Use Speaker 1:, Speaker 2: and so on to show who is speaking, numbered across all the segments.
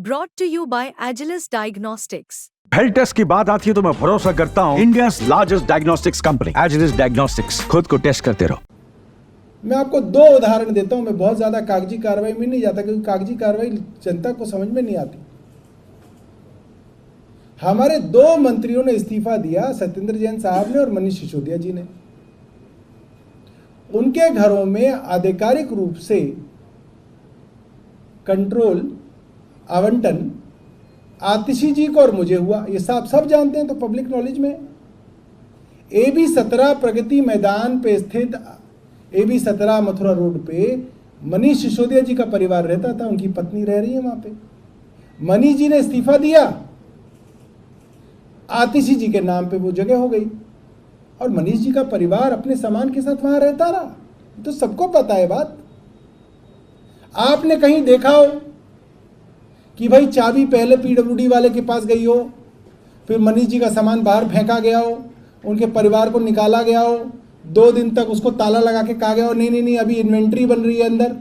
Speaker 1: brought to you by Agilus Diagnostics.
Speaker 2: Health test की बात आती है तो मैं भरोसा करता हूँ India's largest diagnostics company Agilus diagnostics. खुद को टेस्ट करते रहो।
Speaker 3: मैं आपको दो उदाहरण देता हूं। मैं बहुत ज़्यादा कागजी कार्रवाई में नहीं जाता क्योंकि कागजी कार्रवाई जनता को समझ में नहीं आती। हमारे दो मंत्रियों ने इस्तीफा दिया, सत्येंद्र जैन साहब ने और मनीष सिसोदिया जी ने। उनके घरों में आधिकारिक रूप से कंट्रोल आवंटन आतिशी जी को और मुझे हुआ। ये सब जानते हैं, तो पब्लिक नॉलेज में। AB 17 प्रगति मैदान पे स्थित AB 17 मथुरा रोड पे मनीष सिसोदिया जी का परिवार रहता था। उनकी पत्नी रह रही है वहां पे। मनीष जी ने इस्तीफा दिया, आतिशी जी के नाम पे वो जगह हो गई और मनीष जी का परिवार अपने सामान के साथ वहां रहता रहा। तो सबको पता है बात। आपने कहीं देखा हो कि भाई चाबी पहले PWD वाले के पास गई हो, फिर मनीष जी का सामान बाहर फेंका गया हो, उनके परिवार को निकाला गया हो, 2 दिन तक उसको ताला लगा के कहा गया हो नहीं अभी इन्वेंट्री बन रही है अंदर,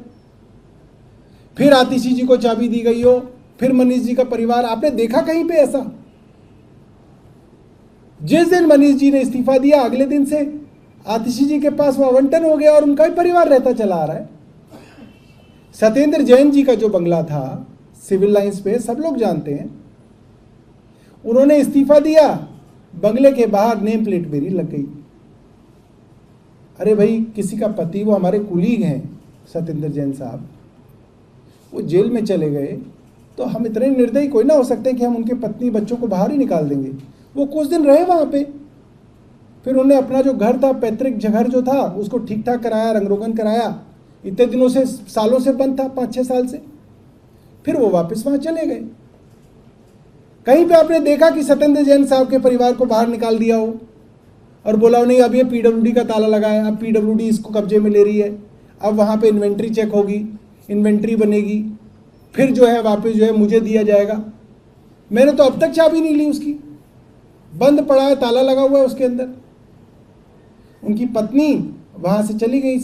Speaker 3: फिर आतिशी जी को चाबी दी गई हो, फिर मनीष जी का परिवार। आपने देखा कहीं पे ऐसा? जिस दिन मनीष जी ने इस्तीफा दिया अगले दिन से आतिशी जी के पास वो आवंटन हो गया और उनका भी परिवार रहता चला आ रहा है। सत्येंद्र जैन जी का जो बंगला था सिविल लाइंस पे, सब लोग जानते हैं। उन्होंने इस्तीफा दिया, बंगले के बाहर नेम प्लेट मेरी लग गई। अरे भाई, किसी का पति, वो हमारे कुलीग हैं सत्येंद्र जैन साहब, वो जेल में चले गए, तो हम इतने निर्दयी कोई ना हो सकते कि हम उनके पत्नी बच्चों को बाहर ही निकाल देंगे। वो कुछ दिन रहे वहाँ पे, फिर उन्होंने अपना जो घर था, पैतृक घर जो था, उसको ठीक ठाक कराया, रंग रोगन कराया। इतने दिनों से, सालों से बंद था, 5-6 साल से। फिर वो वापस वहाँ चले गए। कहीं पे आपने देखा कि सत्येंद्र जैन साहब के परिवार को बाहर निकाल दिया हो और बोला हो नहीं अब ये PWD का ताला लगा है, अब PWD इसको कब्जे में ले रही है, अब वहाँ पे इन्वेंट्री चेक होगी, इन्वेंट्री बनेगी, फिर जो है वापस जो है मुझे दिया जाएगा। मैंने तो अब तक चाबी नहीं ली उसकी, बंद पड़ा है, ताला लगा हुआ है उसके अंदर। उनकी पत्नी वहाँ से चली गई,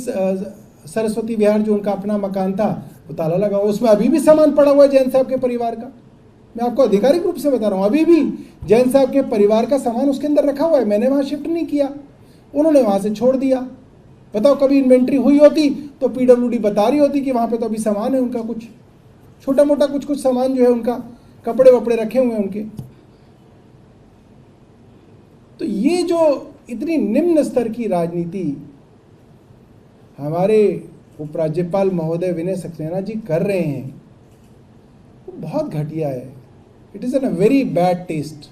Speaker 3: सरस्वती विहार जो उनका अपना मकान था, वो ताला लगा हुआ, उसमें अभी भी सामान पड़ा हुआ है जैन साहब के परिवार का। मैं आपको आधिकारिक रूप से बता रहा हूँ, अभी भी जैन साहब के परिवार का सामान उसके अंदर रखा हुआ है। मैंने वहाँ शिफ्ट नहीं किया, उन्होंने वहाँ से छोड़ दिया। बताओ, कभी इन्वेंट्री हुई होती तो PWD बता रही होती कि वहाँ पे तो अभी सामान है उनका, कुछ छोटा मोटा कुछ सामान जो है उनका, कपड़े वपड़े रखे हुए हैं उनके। तो ये जो इतनी निम्न स्तर की राजनीति हमारे उपराज्यपाल महोदय विनय सक्सेना जी कर रहे हैं, वो बहुत घटिया है। It is an a very bad taste.